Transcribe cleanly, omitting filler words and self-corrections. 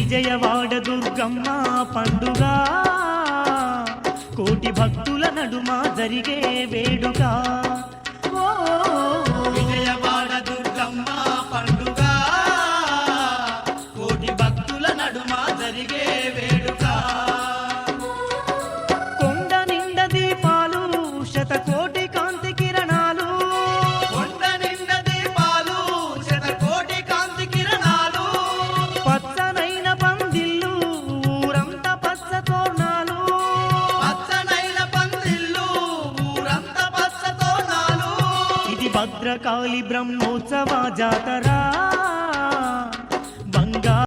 విజయవాడ దుర్గమ్మ పండుగ కోటి భక్తుల నడుమ జరిగే వేడుక విజయవాడ దుర్గమ్మ పండుగ కోటి భక్తుల నడుమ జరిగే వేడుక కొండ నిండ దీపాలు శతకోటి కాంతి కిరణాలు కొండ నిండ దీపాలు శతకోటి కాంతి కిరణాలు పచ్చనైన పందిళ్ళు ఊరంతా పచ్చ తోరణాలు పచ్చనైన పందిళ్ళు ఊరంతా పచ్చ తోరణాలు ఇది భద్రకాళి బ్రహ్మోత్సవ జాతర